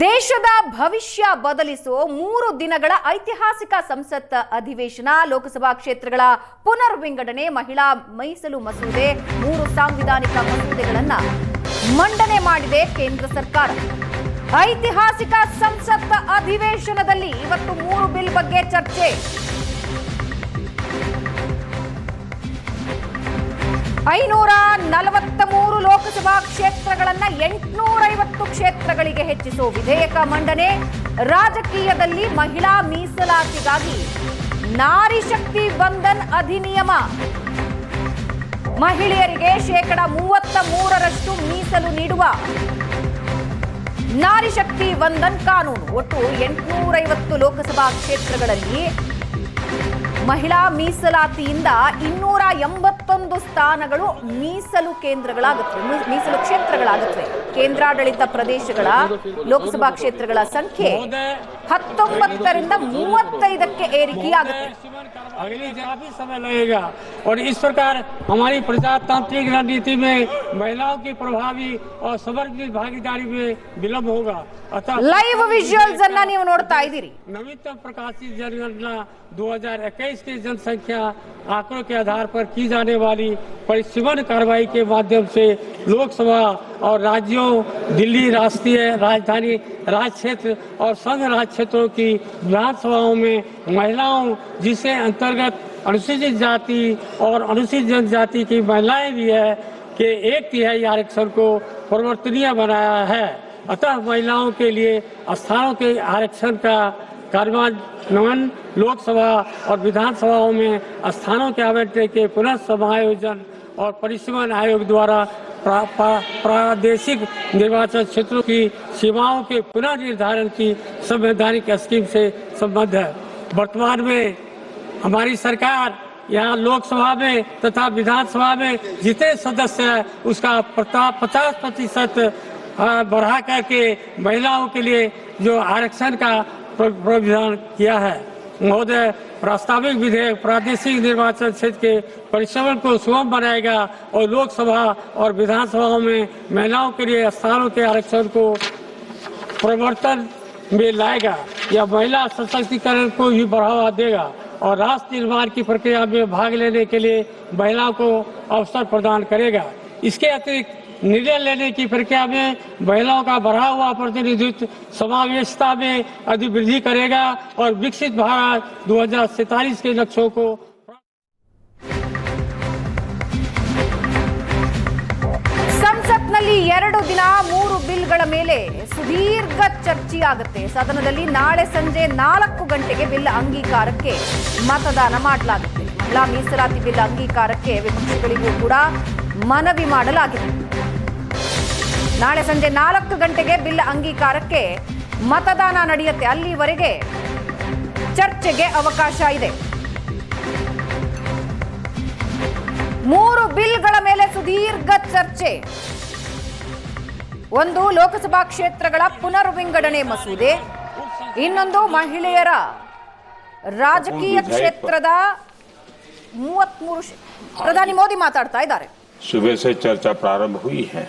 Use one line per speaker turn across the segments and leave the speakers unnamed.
ದೇಶದ ಭವಿಷ್ಯ ಬದಲಿಸುವ 3 ದಿನಗಳ ಐತಿಹಾಸಿಕ ಸಂಸತ್ ಅಧಿವೇಶನ, ಲೋಕಸಭಾ ಕ್ಷೇತ್ರಗಳ ಪುನರ್ವಿಂಗಡಣೆ, ಮಹಿಳಾ ಮೀಸಲು ಮಸೂದೆ, 3 ಸಾಂವಿಧಾನಿಕ ಮಸೂದೆಗಳನ್ನು ಮಂಡನೆ ಮಾಡಿದೆ ಕೇಂದ್ರ ಸರ್ಕಾರ. ಐತಿಹಾಸಿಕ ಸಂಸತ್ ಅಧಿವೇಶನದಲ್ಲಿ ಇವತ್ತು 3 ಬಿಲ್ ಬಗ್ಗೆ ಚರ್ಚೆ. 543 ಲೋಕಸಭಾ ಕ್ಷೇತ್ರಗಳನ್ನು 850 ಕ್ಷೇತ್ರಗಳಿಗೆ ಹೆಚ್ಚಿಸುವ ವಿಧೇಯಕ ಮಂಡನೆ. ರಾಜಕೀಯದಲ್ಲಿ ಮಹಿಳಾ ಮೀಸಲಾತಿಗಾಗಿ ನಾರಿ ಶಕ್ತಿ ವಂದನ್ ಅಧಿನಿಯಮ, ಮಹಿಳೆಯರಿಗೆ 33% ಮೀಸಲು ನೀಡುವ ನಾರಿ ಶಕ್ತಿ ವಂದನ್ ಕಾನೂನು. ಒಟ್ಟು 850 ಲೋಕಸಭಾ ಕ್ಷೇತ್ರಗಳಲ್ಲಿ ಮಹಿಳಾ ಮೀಸಲಾತಿಯಿಂದ 281 ಸ್ಥಾನಗಳು ಮೀಸಲು ಕೇಂದ್ರಗಳಾಗುತ್ತವೆ, ಮೀಸಲು ಕ್ಷೇತ್ರಗಳಾಗುತ್ತವೆ. ಕೇಂದ್ರಾಡಳಿತ ಪ್ರದೇಶಗಳ ಲೋಕಸಭಾ ಕ್ಷೇತ್ರಗಳ ಸಂಖ್ಯೆ 19ರಿಂದ 35ಕ್ಕೆ ಏರಿಕೆಯಾಗುತ್ತೆ.
अगली काफी समय लगेगा और इस प्रकार हमारी प्रजातांत्रिक रणनीति में महिलाओं की प्रभावी और समर्पित भागीदारी में विलंब होगा. अतः
लाइव विजुअल्स अन्न ನೀವು ನೋಡ್ತಾ ಇದ್ದೀರಿ.
नवीनतम प्रकाशित जनगणना 2021 की जनसंख्या आंकड़ों के आधार पर की जाने वाली परिसीमन कार्रवाई के माध्यम से लोकसभा और राज्यों, दिल्ली राष्ट्रीय राजधानी राज्य क्षेत्र और संघ राज्य क्षेत्रों की विधानसभाओं में महिलाओं, जिसे अंतर्गत अनुसूचित जाति और अनुसूचित जनजाति की महिलाएं भी है, के 1/3 आरक्षण को परिवर्तनीय बनाया है. अतः महिलाओं के लिए स्थानों के आरक्षण का कार्यान्वयन लोकसभा और विधानसभाओं में स्थानों के आवंटन के पुनः समायोजन और परिसीमन आयोग द्वारा प्रादेशिक निर्वाचन क्षेत्रों की सीमाओं के पुनः निर्धारण की संवैधानिक स्कीम से संबद्ध है. वर्तमान में हमारी सरकार यहाँ लोकसभा में तथा विधानसभा में जितने सदस्य हैं उसका 50% बढ़ा करके महिलाओं के लिए जो आरक्षण का प्रावधान किया है. महोदय, प्रस्तावित विधेयक प्रादेशिक निर्वाचन क्षेत्र के परिसीमन को सुगम बनाएगा और लोकसभा और विधानसभाओं में महिलाओं के लिए स्थानों के आरक्षण को परिवर्तन में लाएगा. यह महिला सशक्तिकरण को भी बढ़ावा देगा और राष्ट्र निर्माण की प्रक्रिया में भाग लेने के लिए महिलाओं को अवसर प्रदान करेगा. इसके अतिरिक्त निर्णय लेने की प्रक्रिया में महिलाओं का बढ़ा हुआ प्रतिनिधित्व समावेशिता में अधिवृद्धि करेगा और विकसित भारत 2047 के लक्ष्यों को.
ಸಂಸತ್ನಲ್ಲಿ 2 ದಿನ 3 ಬಿಲ್ಗಳ ಮೇಲೆ ಸುದೀರ್ಘ ಚರ್ಚೆಯಾಗುತ್ತೆ. ಸದನದಲ್ಲಿ ನಾಳೆ ಸಂಜೆ 4 ಗಂಟೆಗೆ ಬಿಲ್ ಅಂಗೀಕಾರಕ್ಕೆ ಮತದಾನ ಮಾಡಲಾಗುತ್ತೆ. ಮಹಿಳಾ ಮೀಸಲಾತಿ ಬಿಲ್ ಅಂಗೀಕಾರಕ್ಕೆ ವಿಪಕ್ಷಗಳಿಗೂ ಕೂಡ ಮನವಿ ಮಾಡಲಾಗಿದೆ. ನಾಳೆ ಸಂಜೆ 4 ಗಂಟೆಗೆ ಬಿಲ್ ಅಂಗೀಕಾರಕ್ಕೆ ಮತದಾನ ನಡೆಯುತ್ತೆ. ಅಲ್ಲಿವರೆಗೆ ಚರ್ಚೆಗೆ ಅವಕಾಶ ಇದೆ. 3 ಬಿಲ್ಗಳ ಮೇಲೆ ಸುದೀರ್ಘ ಚರ್ಚೆ. ಒಂದು ಲೋಕಸಭಾ ಕ್ಷೇತ್ರಗಳ ಪುನರ್ವಿಂಗಡಣೆ ಮಸೂದೆ, ಇನ್ನೊಂದು ಮಹಿಳೆಯರ ರಾಜಕೀಯ ಕ್ಷೇತ್ರದ 33. ಪ್ರಧಾನಿ ಮೋದಿ ಮಾತಾಡ್ತಾ ಇದ್ದಾರೆ.
सुबह से चर्चा प्रारंभ हुई है.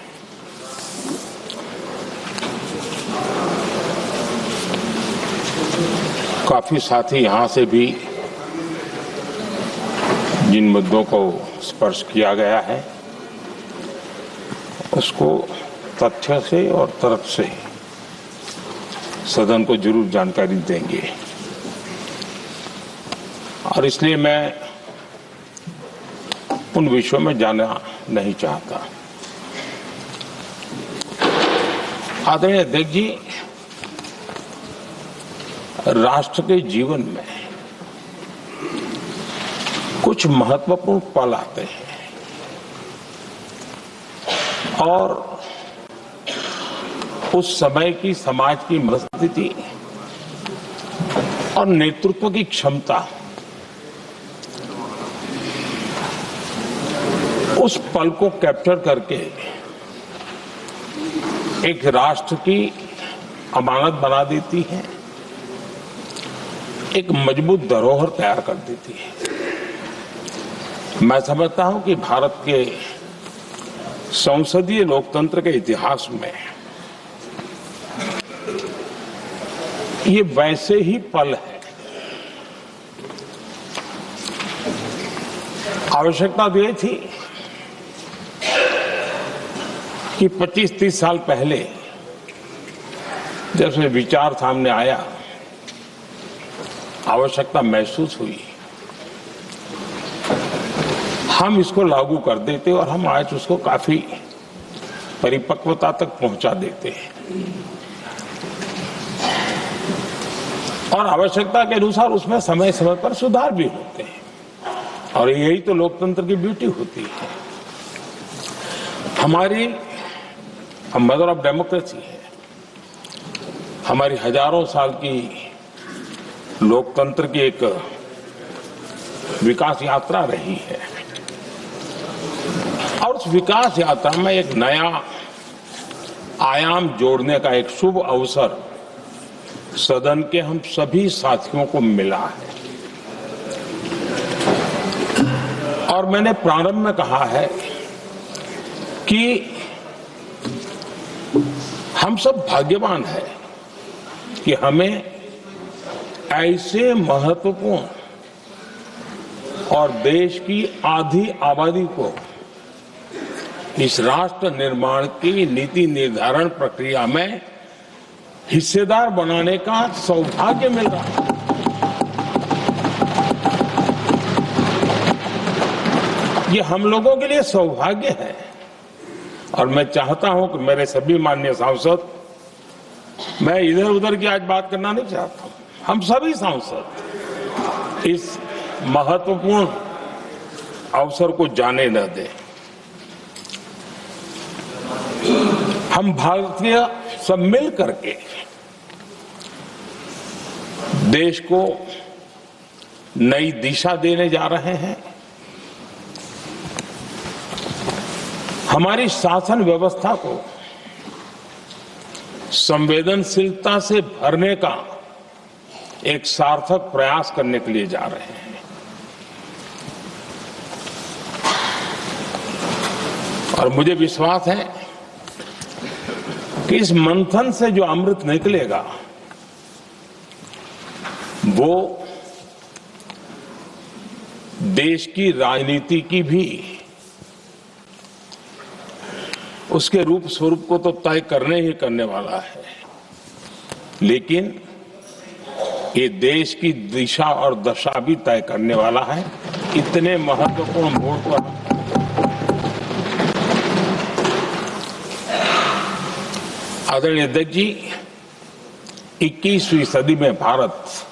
काफी साथी यहां से भी जिन मुद्दों को स्पर्श किया गया है उसको तथ्य से और तर्क से सदन को जरूर जानकारी देंगे और इसलिए मैं उन विषयों में जाना नहीं चाहता. आदरणीय अध्यक्ष जी, राष्ट्र के जीवन में कुछ महत्वपूर्ण पल आते हैं और उस समय की समाज की मनस्थिति और नेतृत्व की क्षमता उस पल को कैप्चर करके एक राष्ट्र की अमानत बना देती है, एक मजबूत धरोहर तैयार कर देती है. मैं समझता हूं कि भारत के संसदीय लोकतंत्र के इतिहास में ये वैसे ही पल है। आवश्यकता तो ये थी कि 25-30 साल पहले जब से विचार सामने आया, आवश्यकता महसूस हुई, हम इसको लागू कर देते और हम आज उसको काफी परिपक्वता तक पहुंचा देते हैं और आवश्यकता के अनुसार उसमें समय समय पर सुधार भी होते हैं और यही तो लोकतंत्र की ब्यूटी होती है। हमारी मदर ऑफ डेमोक्रेसी है, हमारी हजारों साल की लोकतंत्र की एक विकास यात्रा रही है और उस विकास यात्रा में एक नया आयाम जोड़ने का एक शुभ अवसर सदन के हम सभी साथियों को मिला है। और मैंने प्रारंभ में कहा है कि हम सब भाग्यवान हैं कि हमें ऐसे महत्वपूर्ण और देश की आधी आबादी को इस राष्ट्र निर्माण की नीति निर्धारण प्रक्रिया में हिस्सेदार बनाने का सौभाग्य मिल रहा है। ये हम लोगों के लिए सौभाग्य है और मैं चाहता हूं कि मेरे सभी माननीय सांसद, मैं इधर उधर की आज बात करना नहीं चाहता हूं, हम सभी सांसद इस महत्वपूर्ण अवसर को जाने न दें। हम भारतीय सब मिल करके देश को नई दिशा देने जा रहे हैं। हमारी शासन व्यवस्था को संवेदनशीलता से भरने का एक सार्थक प्रयास करने के लिए जा रहे हैं और मुझे विश्वास है कि इस मंथन से जो अमृत निकलेगा वो देश की राजनीति की भी उसके रूप स्वरूप को तो तय करने ही करने वाला है, लेकिन ये देश की दिशा और दशा भी तय करने वाला है। इतने महत्वपूर्ण मोड़ पर आदरणीय अध्यक्ष जी, 21वीं सदी में भारत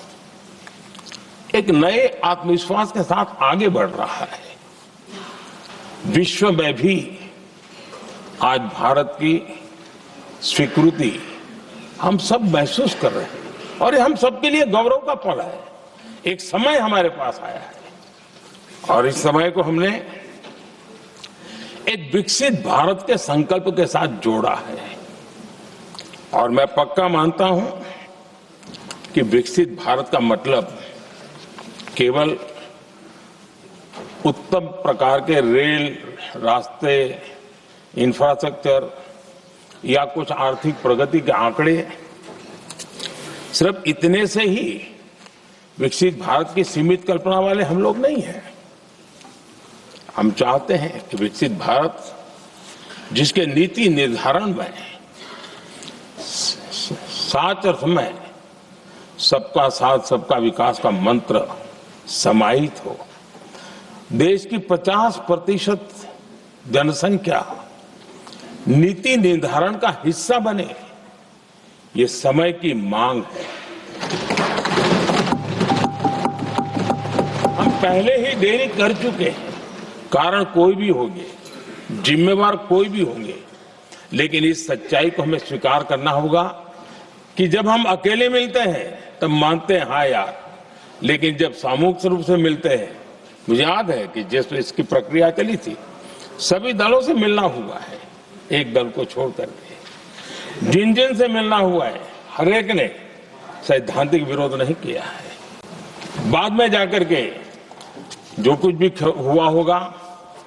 एक नए आत्मविश्वास के साथ आगे बढ़ रहा है। विश्व में भी आज भारत की स्वीकृति हम सब महसूस कर रहे हैं और ये हम सबके लिए गौरव का पल है। एक समय हमारे पास आया है और इस समय को हमने एक विकसित भारत के संकल्प के साथ जोड़ा है और मैं पक्का मानता हूं कि विकसित भारत का मतलब केवल उत्तम प्रकार के रेल, रास्ते, इंफ्रास्ट्रक्चर या कुछ आर्थिक प्रगति के आंकड़े, सिर्फ इतने से ही विकसित भारत की सीमित कल्पना वाले हम लोग नहीं हैं। हम चाहते हैं कि विकसित भारत जिसके नीति निर्धारण में साच अर्थ में सबका साथ सबका विकास का मंत्र समाहित हो, देश की 50% जनसंख्या नीति निर्धारण का हिस्सा बने, ये समय की मांग है। हम पहले ही देरी कर चुके हैं, कारण कोई भी होंगे, जिम्मेवार कोई भी होंगे, लेकिन इस सच्चाई को हमें स्वीकार करना होगा कि जब हम अकेले मिलते हैं तब मानते हैं हाँ यार, लेकिन जब सामूहिक रूप से मिलते हैं, मुझे याद है कि जिस इसकी प्रक्रिया चली थी, सभी दलों से मिलना हुआ है, एक दल को छोड़ करके जिन जिन से मिलना हुआ है, हर एक ने सैद्धांतिक विरोध नहीं किया है। बाद में जाकर के जो कुछ भी हुआ होगा,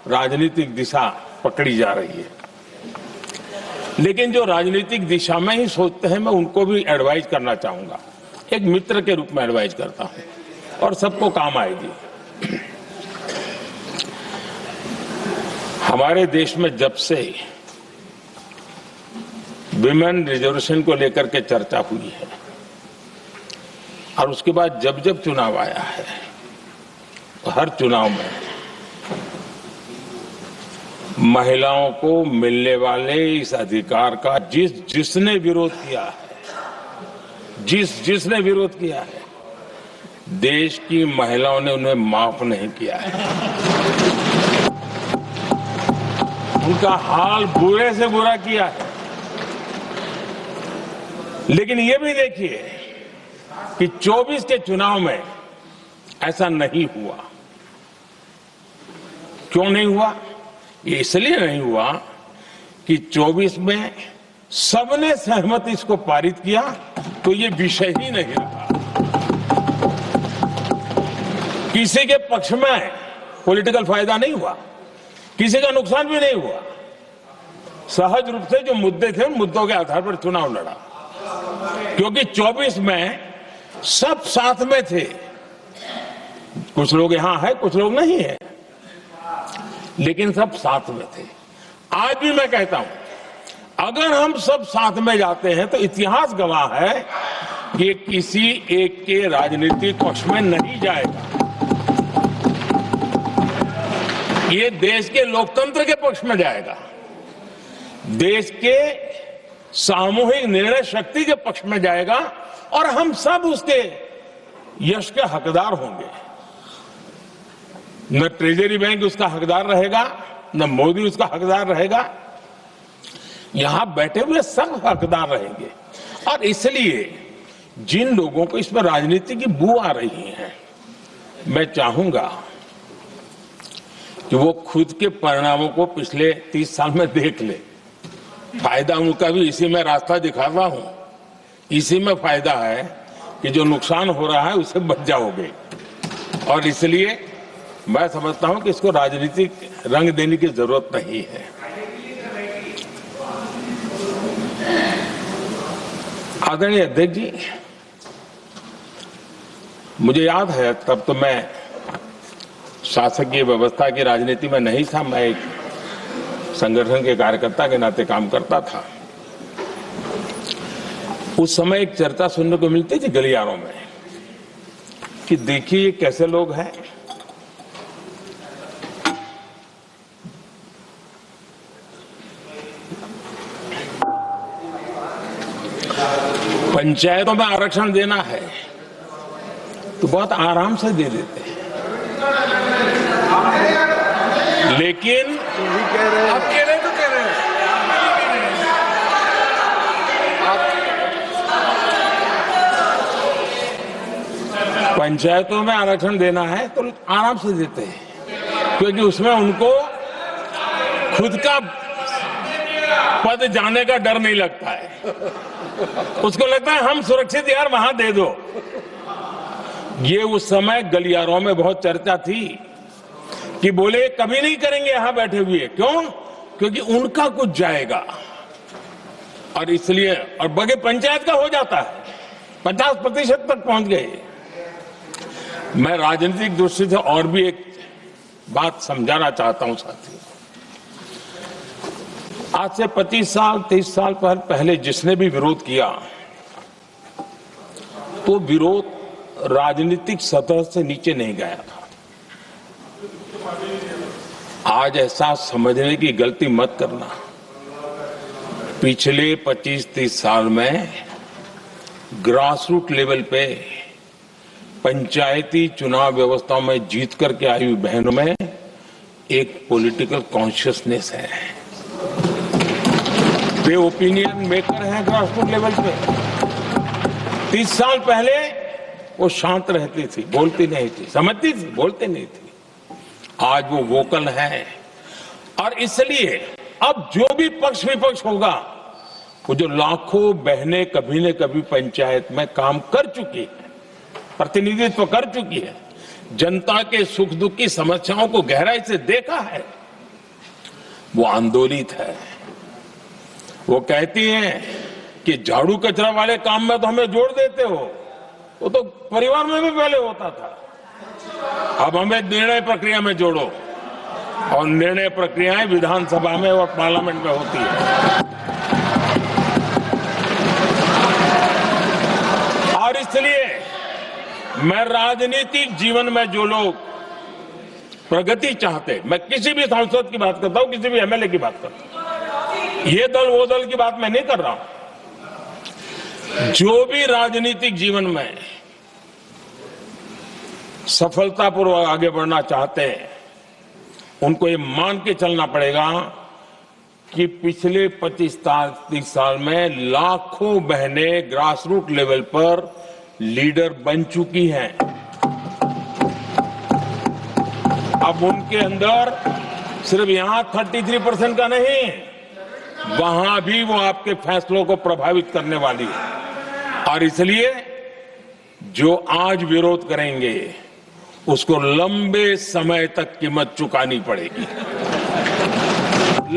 राजनीतिक दिशा पकड़ी जा रही है, लेकिन जो राजनीतिक दिशा में ही सोचते हैं, मैं उनको भी एडवाइज करना चाहूंगा, एक मित्र के रूप में एडवाइज करता हूं और सबको काम आएगी। हमारे देश में जब से विमेन रिजर्वेशन को लेकर के चर्चा हुई है और उसके बाद जब जब चुनाव आया है, तो हर चुनाव में महिलाओं को मिलने वाले इस अधिकार का जिसने विरोध किया है, जिसने विरोध किया है, देश की महिलाओं ने उन्हें माफ नहीं किया है। उनका हाल बुरे से बुरा किया है। लेकिन ये भी देखिए कि 24 के चुनाव में ऐसा नहीं हुआ। क्यों नहीं हुआ? ये इसलिए नहीं हुआ कि 24 में सबने सहमति इसको पारित किया, तो ये विषय ही नहीं रहा। किसी के पक्ष में पॉलिटिकल फायदा नहीं हुआ, किसी का नुकसान भी नहीं हुआ। सहज रूप से जो मुद्दे थे उन मुद्दों के आधार पर चुनाव लड़ा, क्योंकि 24 में सब साथ में थे। कुछ लोग यहां है, कुछ लोग नहीं है, लेकिन सब साथ में थे। आज भी मैं कहता हूं, अगर हम सब साथ में जाते हैं तो इतिहास गवाह है कि किसी एक के राजनीतिक पक्ष में नहीं जाएगा। ये देश के लोकतंत्र के पक्ष में जाएगा, देश के सामूहिक निर्णय शक्ति के पक्ष में जाएगा और हम सब उसके यश के हकदार होंगे। न ट्रेजरी बैंक उसका हकदार रहेगा, न मोदी उसका हकदार रहेगा। यहां बैठे हुए सब हकदार रहेंगे। और इसलिए जिन लोगों को इसमें राजनीति की बू आ रही है, मैं चाहूंगा कि वो खुद के परिणामों को पिछले 30 साल में देख ले। फायदा उनका भी इसी में रास्ता दिखाता हूं। इसी में फायदा है कि जो नुकसान हो रहा है उससे बच जाओगे। और इसलिए मैं समझता हूं कि इसको राजनीतिक रंग देने की जरूरत नहीं है। आदरणीय अध्यक्ष जी, मुझे याद है तब तो मैं शासकीय व्यवस्था की राजनीति में नहीं था। मैं एक संगठन के कार्यकर्ता के नाते काम करता था। उस समय एक चर्चा सुनने को मिलती थी गलियारों में कि देखिए ये कैसे लोग हैं, पंचायतों में आरक्षण देना है तो बहुत आराम से दे देते हैं, लेकिन
आप कह रहे हैं तो कह रहे हैं।
पंचायतों में आरक्षण देना है तो आराम से देते हैं, क्योंकि उसमें उनको खुद का पद जाने का डर नहीं लगता है। उसको लगता है हम सुरक्षित यार वहां दे दो। ये उस समय गलियारों में बहुत चर्चा थी कि बोले कभी नहीं करेंगे यहां बैठे हुए। क्यों? क्योंकि उनका कुछ जाएगा। और इसलिए और बगे पंचायत का हो जाता है, 50% तक पहुंच गए। मैं राजनीतिक दृष्टि से और भी एक बात समझाना चाहता हूं साथियों। आज से 25 साल 30 साल पहले जिसने भी विरोध किया तो विरोध राजनीतिक सतह से नीचे नहीं गया था। आज ऐसा समझने की गलती मत करना। पिछले 25-30 साल में ग्रास रूट लेवल पे पंचायती चुनाव व्यवस्थाओं में जीत करके आई हुई बहनों में एक पॉलिटिकल कॉन्शियसनेस है। वे ओपिनियन मेकर हैं ग्रास रूट लेवल पे। 30 साल पहले वो शांत रहती थी, बोलती नहीं थी, समझती थी, बोलती नहीं थी। आज वो वोकल है। और इसलिए अब जो भी पक्ष विपक्ष होगा, वो जो लाखों बहनें कभी न कभी पंचायत में काम कर चुकी है, प्रतिनिधित्व कर चुकी है, जनता के सुख दुख की समस्याओं को गहराई से देखा है, वो आंदोलित है। वो कहती हैं कि झाड़ू कचरा वाले काम में तो हमें जोड़ देते हो, वो तो परिवार में भी पहले होता था। अब हमें निर्णय प्रक्रिया में जोड़ो, और निर्णय प्रक्रियाएं विधानसभा में और पार्लियामेंट में होती है। और इसलिए मैं राजनीतिक जीवन में जो लोग प्रगति चाहते, मैं किसी भी सांसद की बात करता हूं, किसी भी एमएलए की बात करता हूं, ये दल वो दल की बात मैं नहीं कर रहा हूं। जो भी राजनीतिक जीवन में सफलतापूर्वक आगे बढ़ना चाहते हैं, उनको ये मान के चलना पड़ेगा कि पिछले 25-30 साल में लाखों बहनें ग्रास रूट लेवल पर लीडर बन चुकी हैं। अब उनके अंदर सिर्फ यहां 33% का नहीं, वहां भी वो आपके फैसलों को प्रभावित करने वाली है। और इसलिए जो आज विरोध करेंगे उसको लंबे समय तक कीमत चुकानी पड़ेगी,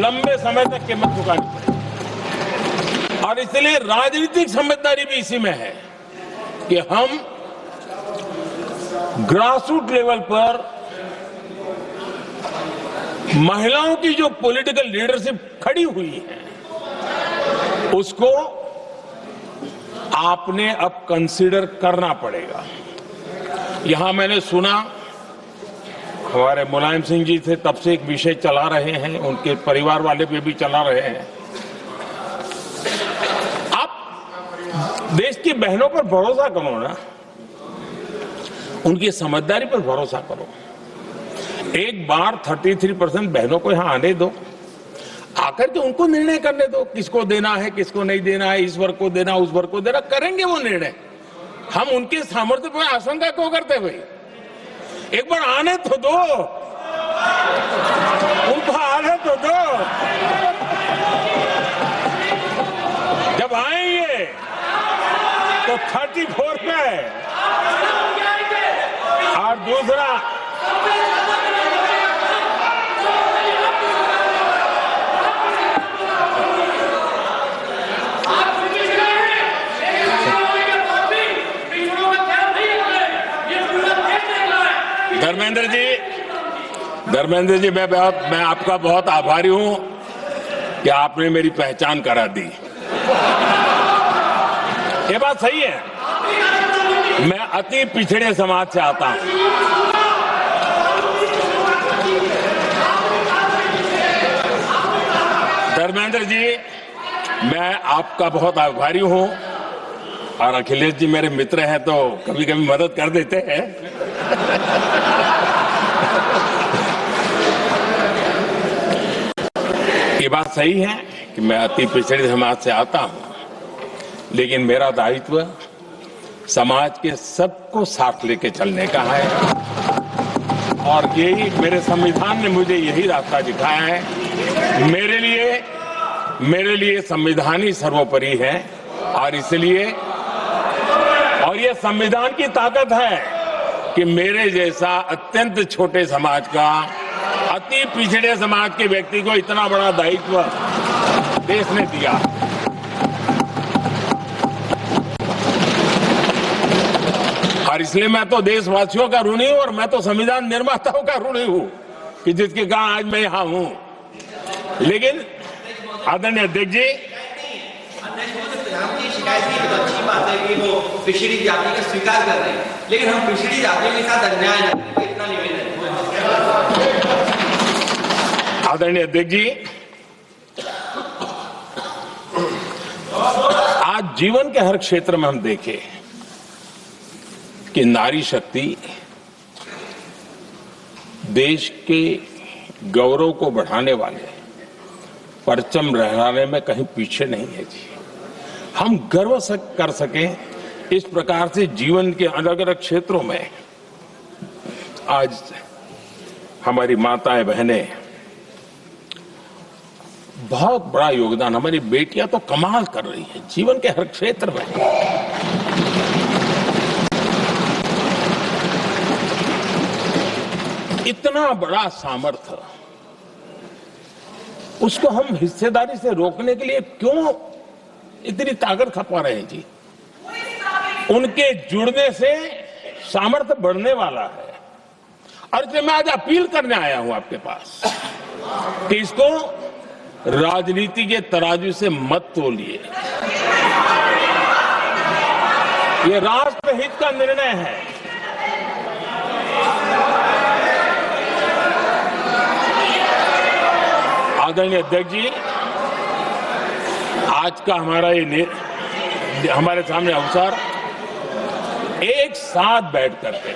लंबे समय तक कीमत चुकानी पड़ेगी। और इसलिए राजनीतिक समझदारी भी इसी में है कि हम ग्रासरूट लेवल पर महिलाओं की जो पॉलिटिकल लीडरशिप खड़ी हुई है, उसको आपने अब कंसीडर करना पड़ेगा। यहां मैंने सुना हमारे मुलायम सिंह जी थे, तब से एक विषय चला रहे हैं, उनके परिवार वाले पे भी चला रहे हैं। आप देश की बहनों पर भरोसा करो ना, उनकी समझदारी पर भरोसा करो। एक बार 33% बहनों को यहां आने दो, आकर के उनको निर्णय करने दो, किसको देना है, किसको नहीं देना है, इस वर्ग को देना, उस वर्ग को देना, करेंगे वो निर्णय। हम उनके सामर्थ्य पर आशंका क्यों करते भाई? एक बार आने तो दो, उनको आने तो दो। जब आएंगे तो 34 पे, और दूसरा धर्मेंद्र जी, मैं आपका बहुत आभारी हूं कि आपने मेरी पहचान करा दी। ये बात सही है, मैं अति पिछड़े समाज से आता हूं। धर्मेंद्र जी, मैं आपका बहुत आभारी हूं, और अखिलेश जी मेरे मित्र हैं तो कभी कभी मदद कर देते हैं। ये बात सही है कि मैं अति पिछड़े समाज से आता हूं, लेकिन मेरा दायित्व समाज के सबको साथ लेके चलने का है, और यही मेरे संविधान ने मुझे यही रास्ता दिखाया है। मेरे लिए संविधान ही सर्वोपरि है, और इसलिए, और ये संविधान की ताकत है कि मेरे जैसा अत्यंत छोटे समाज का, अति पिछड़े समाज के व्यक्ति को इतना बड़ा दायित्व देश ने दिया। और इसलिए मैं तो देशवासियों का ऋणी हूं, और मैं तो संविधान निर्माताओं का ऋणी हूं कि जिसके कारण आज मैं यहां हूं। लेकिन आदरणीय अध्यक्ष जी,
शिकायत की तो अच्छी बात है कि वो पिछड़ी जाति का स्वीकार कर रहे हैं, लेकिन हम पिछड़ी जातियों के साथ अन्याय न करें, इतना निवेदन है।
आदरणीय अध्यक्ष जी, आज जीवन के हर क्षेत्र में हम देखें कि नारी शक्ति देश के गौरव को बढ़ाने वाले, परचम लहराने में कहीं पीछे नहीं है जी। हम गर्व कर सकें इस प्रकार से जीवन के अलग अलग क्षेत्रों में आज हमारी माताएं बहनें बहुत बड़ा योगदान, हमारी बेटियां तो कमाल कर रही हैं जीवन के हर क्षेत्र में। इतना बड़ा सामर्थ्य, उसको हम हिस्सेदारी से रोकने के लिए क्यों इतनी ताकत खपा रहे हैं जी? उनके जुड़ने से सामर्थ्य बढ़ने वाला है। और इसलिए मैं आज अपील करने आया हूं आपके पास कि इसको राजनीति के तराजू से मत तोलिए। ये राष्ट्रहित का निर्णय है। आदरणीय अध्यक्ष जी, आज का हमारे सामने अवसर एक साथ बैठ करके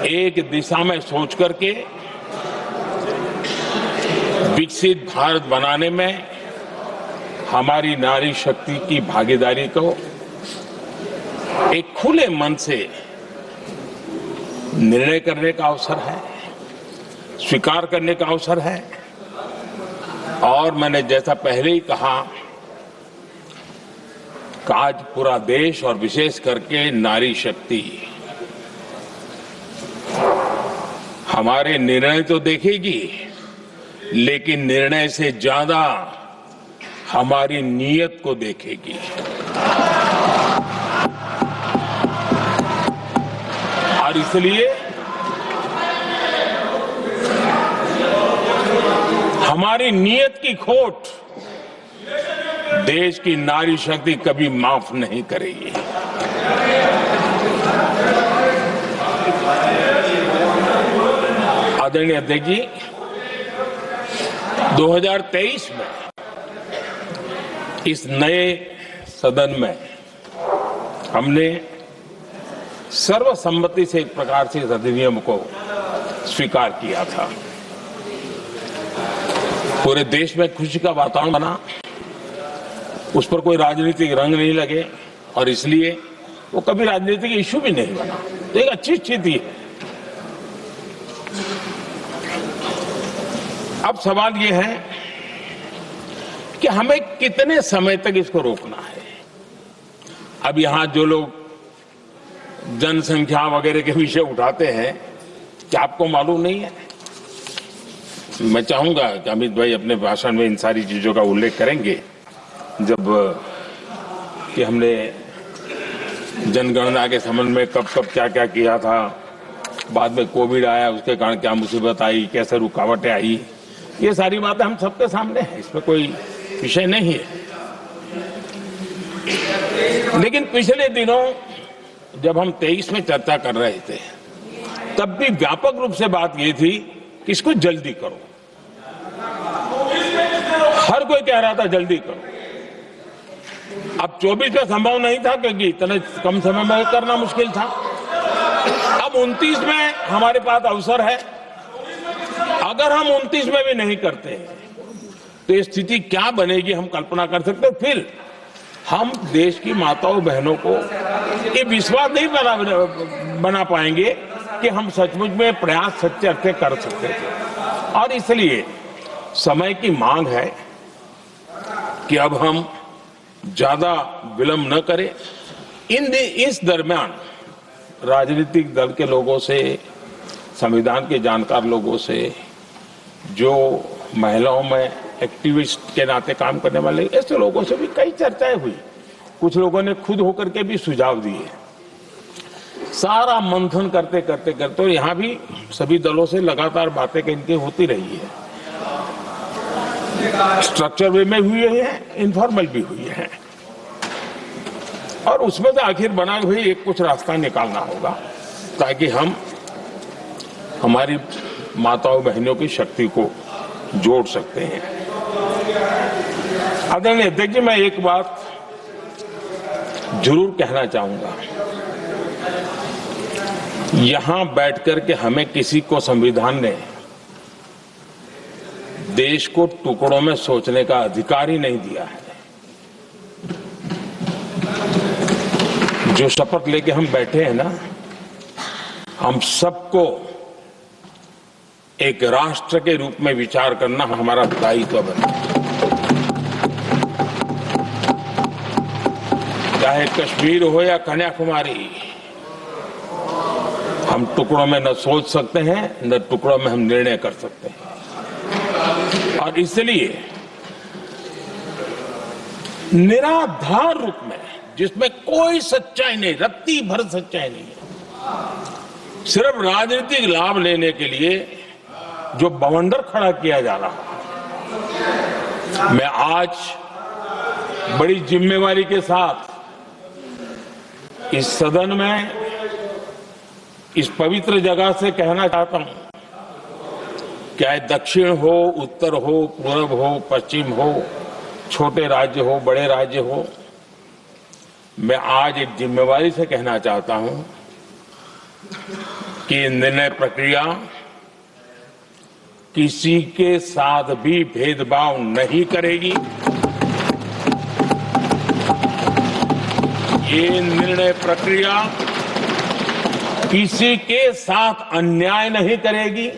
एक दिशा में सोच करके विकसित भारत बनाने में हमारी नारी शक्ति की भागीदारी को एक खुले मन से निर्णय करने का अवसर है, स्वीकार करने का अवसर है। और मैंने जैसा पहले ही कहा कि आज पूरा देश और विशेष करके नारी शक्ति हमारे निर्णय तो देखेगी, लेकिन निर्णय से ज्यादा हमारी नीयत को देखेगी। और इसलिए हमारी नीयत की खोट देश की नारी शक्ति कभी माफ नहीं करेगी। आदरणीय अध्यक्ष जी, 2023 में इस नए सदन में हमने सर्वसम्मति से एक प्रकार से इस अधिनियम को स्वीकार किया था। पूरे देश में खुशी का वातावरण बना, उस पर कोई राजनीतिक रंग नहीं लगे और इसलिए वो कभी राजनीतिक इश्यू भी नहीं बना। तो एक अच्छी स्थिति है। अब सवाल ये है कि हमें कितने समय तक इसको रोकना है। अब यहां जो लोग जनसंख्या वगैरह के विषय उठाते हैं, क्या आपको मालूम नहीं है? मैं चाहूंगा कि अमित भाई अपने भाषण में इन सारी चीजों का उल्लेख करेंगे, जब कि हमने जनगणना के संबंध में कब कब क्या क्या किया था, बाद में कोविड आया, उसके कारण क्या मुसीबत आई, कैसे रुकावटें आई, ये सारी बातें हम सबके सामने हैं, इसमें कोई विषय नहीं है। लेकिन पिछले दिनों जब हम 23 में चर्चा कर रहे थे, तब भी व्यापक रूप से बात ये थी कि इसको जल्दी करो। हर कोई कह रहा था जल्दी करो। अब 24 में संभव नहीं था क्योंकि इतने कम समय में करना मुश्किल था। अब 29 में हमारे पास अवसर है। अगर हम 29 में भी नहीं करते तो ये स्थिति क्या बनेगी हम कल्पना कर सकते हैं। फिर हम देश की माताओं बहनों को ये विश्वास नहीं बना पाएंगे कि हम सचमुच में प्रयास सच्चे अर्थ कर सकते थे। और इसलिए समय की मांग है कि अब हम ज्यादा विलंब न करें। इस दरमियान राजनीतिक दल के लोगों से, संविधान के जानकार लोगों से, जो महिलाओं में एक्टिविस्ट के नाते काम करने वाले ऐसे लोगों से भी कई चर्चाएं हुई। कुछ लोगों ने खुद होकर के भी सुझाव दिए। सारा मंथन करते करते करते और यहाँ भी सभी दलों से लगातार बातें इनकी होती रही है। स्ट्रक्चर वे में हुई है, इनफॉर्मल भी हुई है, और उसमें से आखिर बना हुई एक कुछ रास्ता निकालना होगा ताकि हम हमारी माताओं बहनों की शक्ति को जोड़ सकते हैं। आदरणीय अध्यक्ष जी, मैं एक बात जरूर कहना चाहूंगा। यहां बैठकर के हमें किसी को संविधान ने देश को टुकड़ों में सोचने का अधिकार ही नहीं दिया है। जो शपथ लेके हम बैठे हैं ना, हम सबको एक राष्ट्र के रूप में विचार करना हमारा दायित्व बना। चाहे कश्मीर हो या कन्याकुमारी, हम टुकड़ों में न सोच सकते हैं, न टुकड़ों में हम निर्णय कर सकते हैं। और इसलिए निराधार रूप में जिसमें कोई सच्चाई नहीं, रत्ती भर सच्चाई नहीं है, सिर्फ राजनीतिक लाभ लेने के लिए जो बवंडर खड़ा किया जा रहा है। मैं आज बड़ी जिम्मेवारी के साथ इस सदन में इस पवित्र जगह से कहना चाहता हूं, चाहे दक्षिण हो, उत्तर हो, पूर्व हो, पश्चिम हो, छोटे राज्य हो, बड़े राज्य हो, मैं आज एक जिम्मेवारी से कहना चाहता हूं कि निर्णय प्रक्रिया किसी के साथ भी भेदभाव नहीं करेगी। ये निर्णय प्रक्रिया किसी के साथ अन्याय नहीं करेगी।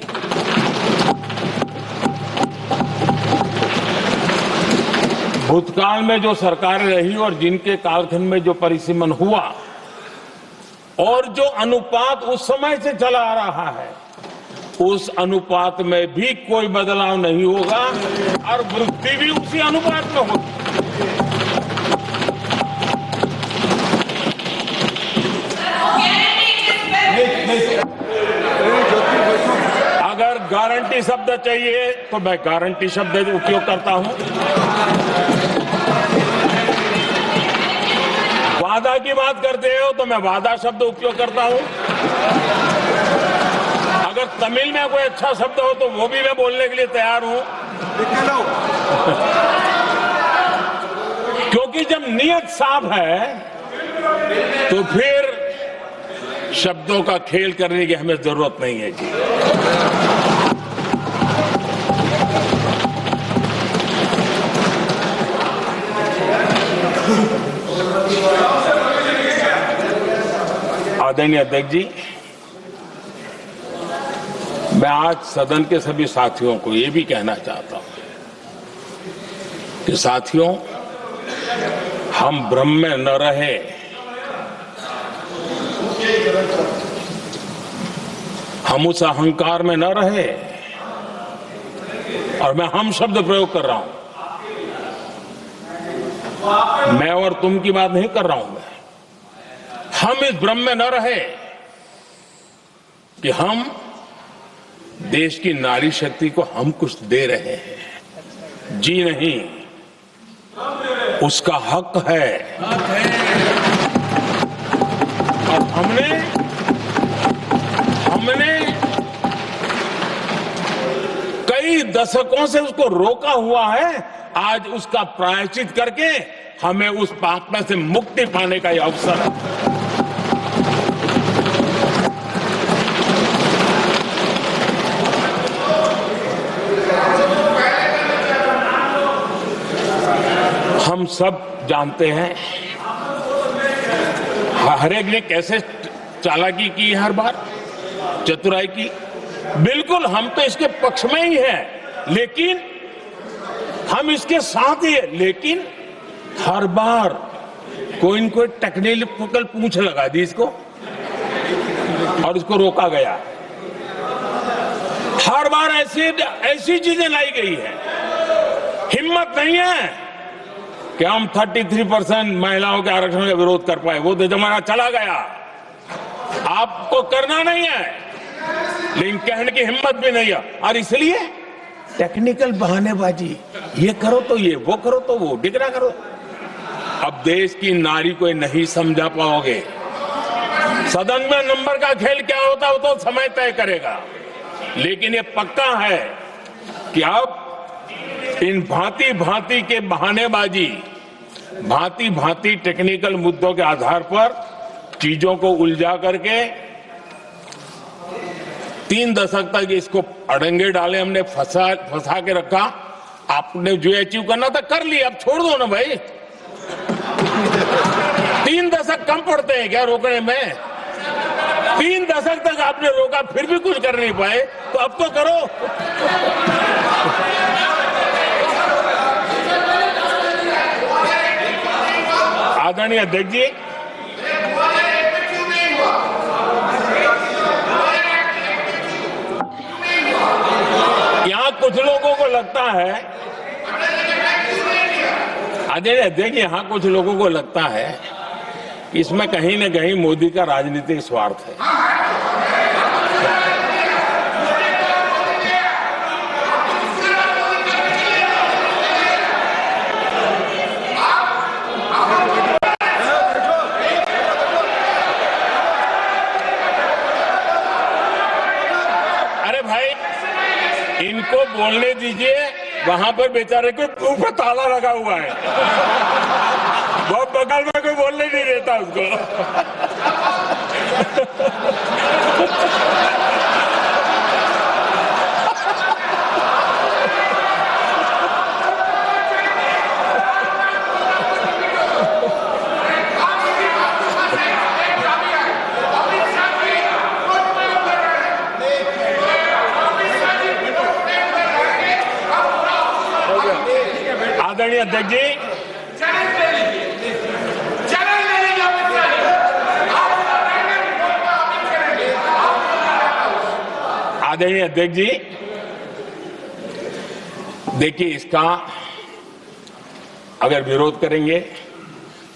भूतकाल में जो सरकारें रही और जिनके कालखंड में जो परिसीमन हुआ और जो अनुपात उस समय से चला आ रहा है, उस अनुपात में भी कोई बदलाव नहीं होगा और वृद्धि भी उसी अनुपात में होगी। अगर गारंटी शब्द चाहिए तो मैं गारंटी शब्द उपयोग करता हूं। वादा की बात करते हो तो मैं वादा शब्द उपयोग करता हूं। अगर तमिल में कोई अच्छा शब्द हो तो वो भी मैं बोलने के लिए तैयार हूं। क्योंकि जब नियत साफ है तो फिर शब्दों का खेल करने की हमें जरूरत नहीं है जी। आदरणीय अध्यक्ष जी, मैं आज सदन के सभी साथियों को ये भी कहना चाहता हूं कि साथियों, हम भ्रम में न रहे। हम उस अहंकार में न रहे, और मैं हम शब्द प्रयोग कर रहा हूं, मैं और तुम की बात नहीं कर रहा हूं। मैं हम इस भ्रम में न रहे कि हम देश की नारी शक्ति को हम कुछ दे रहे हैं। जी नहीं, उसका हक है। और हमने कई दशकों से उसको रोका हुआ है। आज उसका प्रायश्चित करके हमें उस पाप में से मुक्ति पाने का यह अवसर है। हम सब जानते हैं हर एक ने कैसे चालाकी की है, हर बार चतुराई की। बिल्कुल हम तो इसके पक्ष में ही हैं, लेकिन हम इसके साथ ही हैं। लेकिन हर बार कोई न कोई टेक्निकल पूंछ लगा दी इसको और इसको रोका गया। हर बार ऐसी चीजें लाई गई है। हिम्मत नहीं है कि हम 33% महिलाओं के आरक्षण का विरोध कर पाए। वो जमाना चला गया, आपको करना नहीं है, लेकिन कहने की हिम्मत भी नहीं है। और इसलिए टेक्निकल बहानेबाजी, ये करो तो ये, वो करो तो वो, डिगरा करो। अब देश की नारी को नहीं समझा पाओगे। सदन में नंबर का खेल क्या होता है वो तो समय तय करेगा, लेकिन ये पक्का है कि अब इन भांति भांति के बहानेबाजी, भांति भांति टेक्निकल मुद्दों के आधार पर चीजों को उलझा करके 3 दशक तक इसको अड़ंगे डाले, हमने फंसा के रखा। आपने जो अचीव करना था कर लिया, अब छोड़ दो ना भाई। 3 दशक कम पड़ते हैं क्या रोकने में? 3 दशक तक आपने रोका, फिर भी कुछ कर नहीं पाए, तो अब तो करो। आदरणीय अध्यक्ष जी, यहां कुछ लोगों को लगता है, आदरणीय अध्यक्ष, यहां कुछ लोगों को लगता है इसमें कहीं न कहीं मोदी का राजनीतिक स्वार्थ है। अरे भाई, इनको बोलने दीजिए, वहां पर बेचारे को मुंह पे ताला लगा हुआ है, वो बगल में कोई बोलने नहीं देता उसको। आदरणीय अध्यक्ष जी, आदरणीय अध्यक्ष जी, देखिए, इसका अगर विरोध करेंगे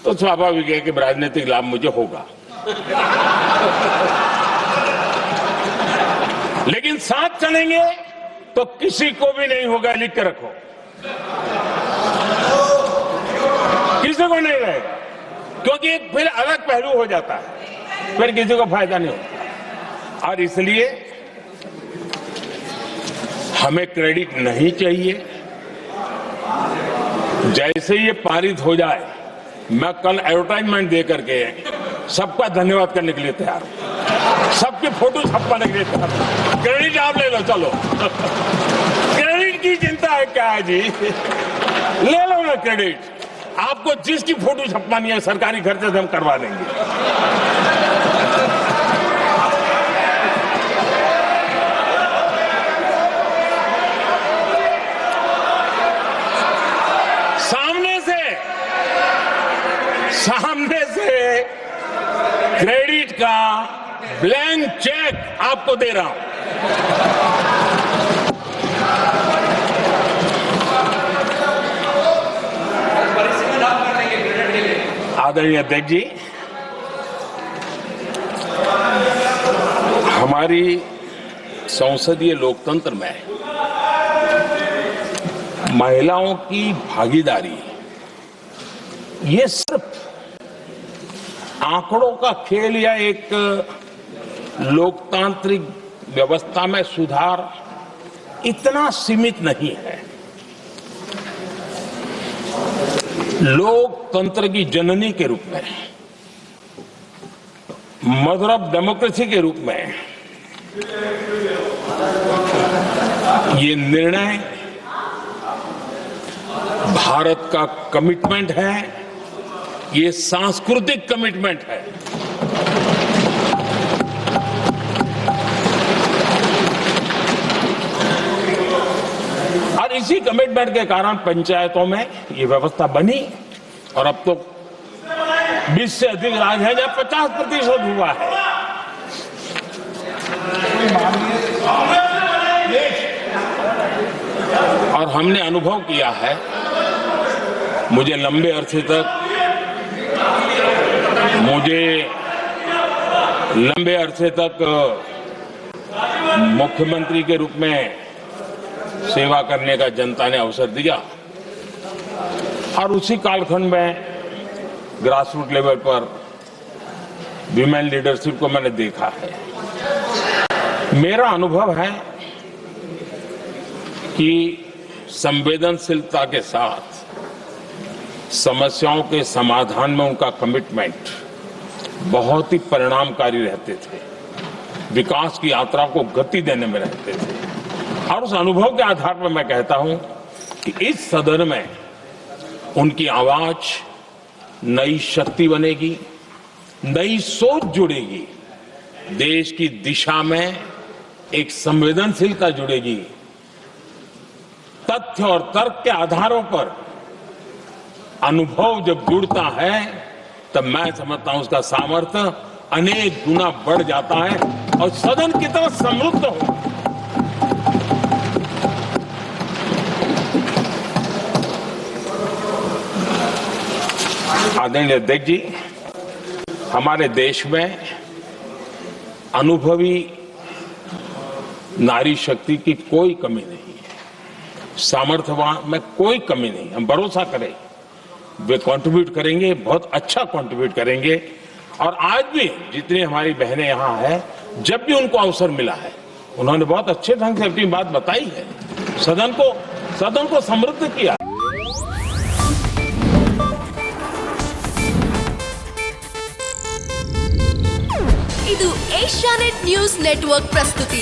तो स्वाभाविक है कि राजनीतिक लाभ मुझे होगा, लेकिन साथ चलेंगे तो किसी को भी नहीं होगा, लिख के रखो, किसी को नहीं रहेगा, क्योंकि फिर अलग पहलू हो जाता है, फिर किसी को फायदा नहीं होता। और इसलिए हमें क्रेडिट नहीं चाहिए। जैसे ये पारित हो जाए, मैं कल एडवर्टाइजमेंट दे करके सबका धन्यवाद करने के लिए तैयार हूं, सबकी फोटो छपवाने के लिए तैयार हूं। क्रेडिट आप ले लो, चलो। क्रेडिट की चिंता है क्या है जी, ले लो ना क्रेडिट। आपको जिसकी फोटो छपवानी है सरकारी खर्चे से हम करवा देंगे। सामने से क्रेडिट का ब्लैंक चेक आपको दे रहा हूं। आदरणीय अध्यक्ष जी, हमारी संसदीय लोकतंत्र में महिलाओं की भागीदारी ये सिर्फ आंकड़ों का खेल या एक लोकतांत्रिक व्यवस्था में सुधार इतना सीमित नहीं है। लोकतंत्र की जननी के रूप में, मदर ऑफ डेमोक्रेसी के रूप में ये निर्णय भारत का कमिटमेंट है, ये सांस्कृतिक कमिटमेंट है। और इसी कमिटमेंट के कारण पंचायतों में ये व्यवस्था बनी और अब तो 20 से अधिक राज्य है जहां 50% हुआ है। और हमने अनुभव किया है, मुझे लंबे अरसे तक मुख्यमंत्री के रूप में सेवा करने का जनता ने अवसर दिया और उसी कालखंड में ग्रासरूट लेवल पर विमेन लीडरशिप को मैंने देखा है। मेरा अनुभव है कि संवेदनशीलता के साथ समस्याओं के समाधान में उनका कमिटमेंट बहुत ही परिणामकारी रहते थे, विकास की यात्रा को गति देने में रहते थे। और उस अनुभव के आधार पर मैं कहता हूं कि इस सदन में उनकी आवाज नई शक्ति बनेगी, नई सोच जुड़ेगी, देश की दिशा में एक संवेदनशीलता जुड़ेगी। तथ्य और तर्क के आधारों पर अनुभव जब जुड़ता है तब मैं समझता हूं उसका सामर्थ्य अनेक गुना बढ़ जाता है और सदन कितना समृद्ध हो। आदरणीय अध्यक्ष जी, हमारे देश में अनुभवी नारी शक्ति की कोई कमी नहीं है, सामर्थ्यवान में कोई कमी नहीं। हम भरोसा करें वे कंट्रीब्यूट करेंगे, बहुत अच्छा कंट्रीब्यूट करेंगे। और आज भी जितनी हमारी बहनें यहाँ हैं, जब भी उनको अवसर मिला है उन्होंने बहुत अच्छे ढंग से अपनी बात बताई है, सदन को समृद्ध किया।
ಇದು ಏಷ್ಯಾನೆಟ್ ನ್ಯೂಸ್ ನೆಟ್ವರ್ಕ್ ಪ್ರಸ್ತುತಿ।